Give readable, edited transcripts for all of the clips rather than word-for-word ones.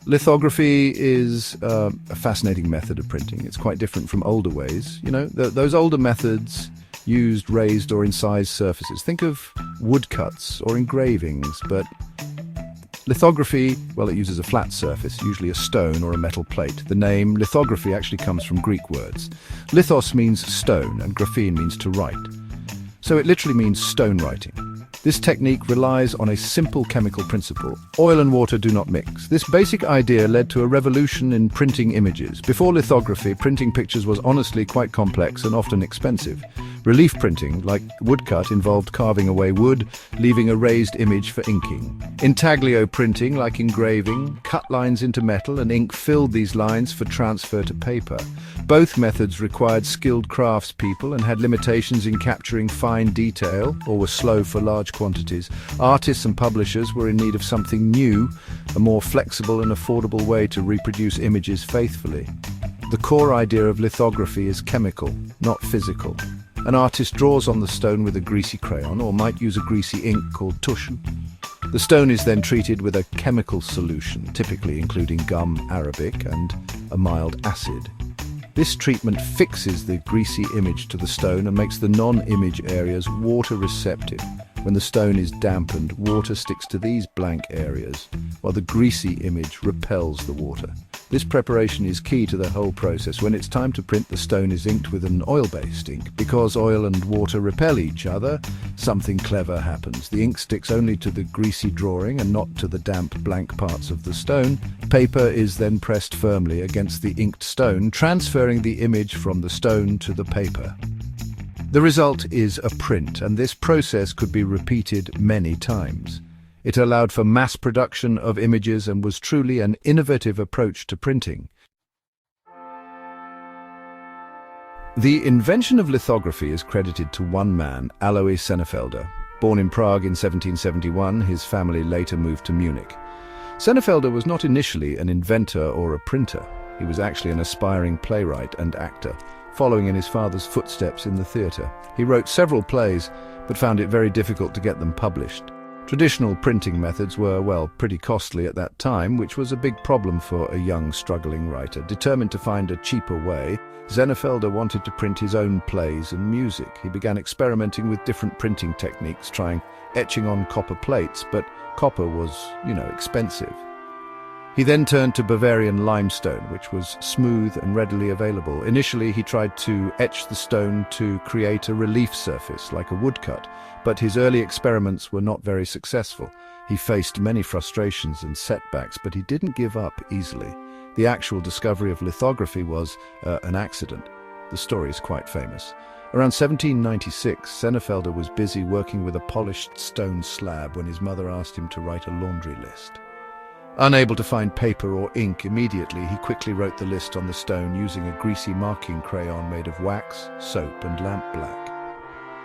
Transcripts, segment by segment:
Lithography is a fascinating method of printing. It's quite different from older ways. You know, those older methods used raised or incised surfaces. Think of woodcuts or engravings, but lithography, well, it uses a flat surface, usually a stone or a metal plate. The name lithography actually comes from Greek words. Lithos means stone and graphene means to write. So it literally means stone writing. This technique relies on a simple chemical principle. Oil and water do not mix. This basic idea led to a revolution in printing images. Before lithography, printing pictures was honestly quite complex and often expensive. Relief printing, like woodcut, involved carving away wood, leaving a raised image for inking. Intaglio printing, like engraving, cut lines into metal and ink filled these lines for transfer to paper. Both methods required skilled craftspeople and had limitations in capturing fine detail, or were slow for large quantities. Artists and publishers were in need of something new, a more flexible and affordable way to reproduce images faithfully. The core idea of lithography is chemical, not physical. An artist draws on the stone with a greasy crayon, or might use a greasy ink called tusch. The stone is then treated with a chemical solution, typically including gum arabic and a mild acid. This treatment fixes the greasy image to the stone and makes the non-image areas water receptive. When the stone is dampened, water sticks to these blank areas, while the greasy image repels the water. This preparation is key to the whole process. When it's time to print, the stone is inked with an oil-based ink. Because oil and water repel each other, something clever happens. The ink sticks only to the greasy drawing and not to the damp blank parts of the stone. Paper is then pressed firmly against the inked stone, transferring the image from the stone to the paper. The result is a print, and this process could be repeated many times. It allowed for mass production of images and was truly an innovative approach to printing. The invention of lithography is credited to one man, Alois Senefelder. Born in Prague in 1771, his family later moved to Munich. Senefelder was not initially an inventor or a printer. He was actually an aspiring playwright and actor, following in his father's footsteps in the theatre. He wrote several plays, but found it very difficult to get them published. Traditional printing methods were, well, pretty costly at that time, which was a big problem for a young, struggling writer. Determined to find a cheaper way, Senefelder wanted to print his own plays and music. He began experimenting with different printing techniques, trying etching on copper plates, but copper was, expensive. He then turned to Bavarian limestone, which was smooth and readily available. Initially, he tried to etch the stone to create a relief surface, like a woodcut, but his early experiments were not very successful. He faced many frustrations and setbacks, but he didn't give up easily. The actual discovery of lithography was an accident. The story is quite famous. Around 1796, Senefelder was busy working with a polished stone slab when his mother asked him to write a laundry list. Unable to find paper or ink immediately, he quickly wrote the list on the stone using a greasy marking crayon made of wax, soap, and lamp black.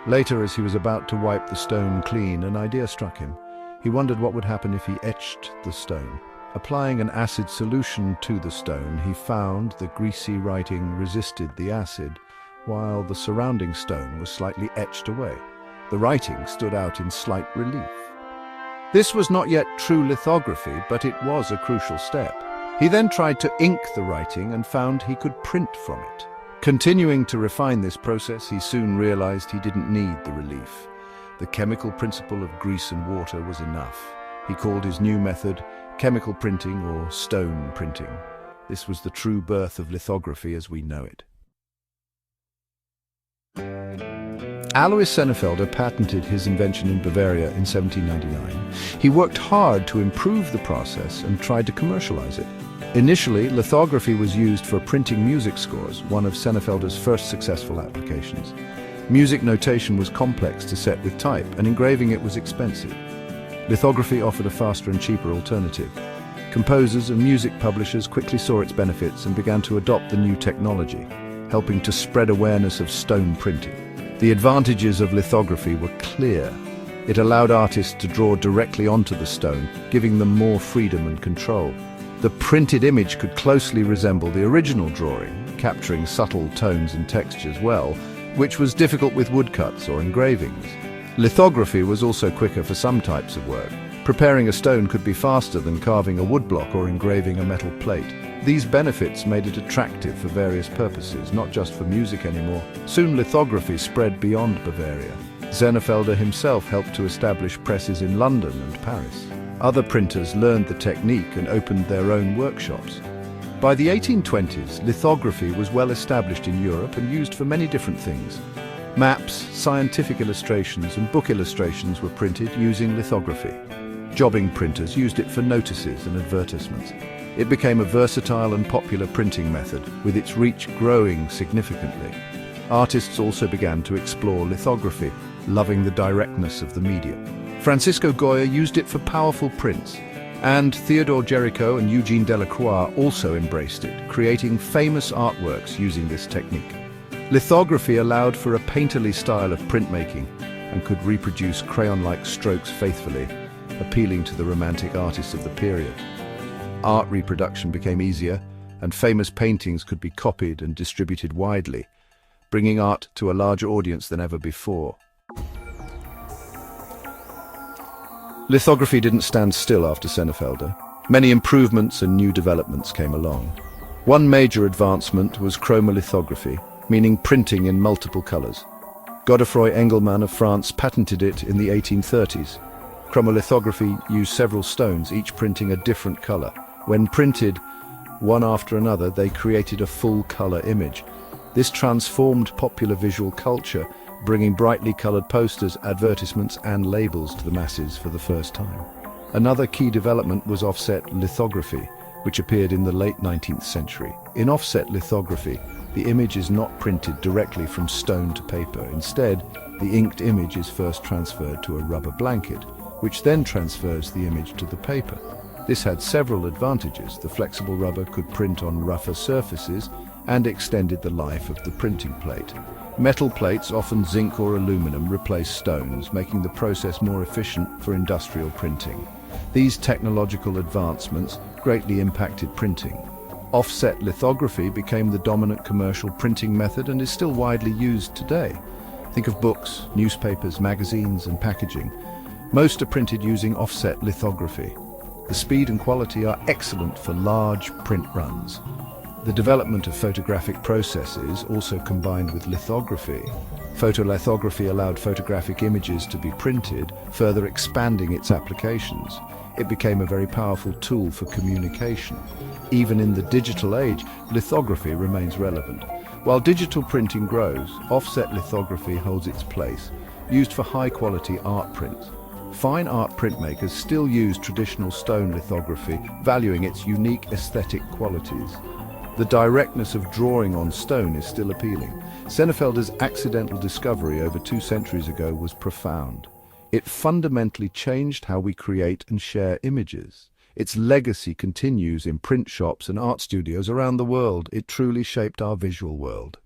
Later, as he was about to wipe the stone clean, an idea struck him. He wondered what would happen if he etched the stone. Applying an acid solution to the stone, he found the greasy writing resisted the acid, while the surrounding stone was slightly etched away. The writing stood out in slight relief. This was not yet true lithography, but it was a crucial step. He then tried to ink the writing and found he could print from it. Continuing to refine this process, he soon realized he didn't need the relief. The chemical principle of grease and water was enough. He called his new method chemical printing or stone printing. This was the true birth of lithography as we know it. Alois Senefelder patented his invention in Bavaria in 1799. He worked hard to improve the process and tried to commercialize it. Initially, lithography was used for printing music scores, one of Senefelder's first successful applications. Music notation was complex to set with type, and engraving it was expensive. Lithography offered a faster and cheaper alternative. Composers and music publishers quickly saw its benefits and began to adopt the new technology, helping to spread awareness of stone printing. The advantages of lithography were clear. It allowed artists to draw directly onto the stone, giving them more freedom and control. The printed image could closely resemble the original drawing, capturing subtle tones and textures well, which was difficult with woodcuts or engravings. Lithography was also quicker for some types of work. Preparing a stone could be faster than carving a woodblock or engraving a metal plate. These benefits made it attractive for various purposes, not just for music anymore. Soon lithography spread beyond Bavaria. Senefelder himself helped to establish presses in London and Paris. Other printers learned the technique and opened their own workshops. By the 1820s, lithography was well established in Europe and used for many different things. Maps, scientific illustrations, and book illustrations were printed using lithography. Jobbing printers used it for notices and advertisements. It became a versatile and popular printing method, with its reach growing significantly. Artists also began to explore lithography, loving the directness of the medium. Francisco Goya used it for powerful prints, and Theodore Géricault and Eugene Delacroix also embraced it, creating famous artworks using this technique. Lithography allowed for a painterly style of printmaking and could reproduce crayon-like strokes faithfully, appealing to the romantic artists of the period. Art reproduction became easier, and famous paintings could be copied and distributed widely, bringing art to a larger audience than ever before. Lithography didn't stand still after Senefelder. Many improvements and new developments came along. One major advancement was chromolithography, meaning printing in multiple colors. Godefroy Engelmann of France patented it in the 1830s. Chromolithography used several stones, each printing a different color. When printed, one after another, they created a full-color image. This transformed popular visual culture, bringing brightly colored posters, advertisements, and labels to the masses for the first time. Another key development was offset lithography, which appeared in the late 19th century. In offset lithography, the image is not printed directly from stone to paper. Instead, the inked image is first transferred to a rubber blanket, which then transfers the image to the paper. This had several advantages. The flexible rubber could print on rougher surfaces and extended the life of the printing plate. Metal plates, often zinc or aluminum, replaced stones, making the process more efficient for industrial printing. These technological advancements greatly impacted printing. Offset lithography became the dominant commercial printing method and is still widely used today. Think of books, newspapers, magazines, and packaging. Most are printed using offset lithography. The speed and quality are excellent for large print runs. The development of photographic processes also combined with lithography. Photolithography allowed photographic images to be printed, further expanding its applications. It became a very powerful tool for communication. Even in the digital age, lithography remains relevant. While digital printing grows, offset lithography holds its place, used for high-quality art prints. Fine art printmakers still use traditional stone lithography, valuing its unique aesthetic qualities. The directness of drawing on stone is still appealing. Senefelder's accidental discovery over 2 centuries ago was profound. It fundamentally changed how we create and share images. Its legacy continues in print shops and art studios around the world. It truly shaped our visual world.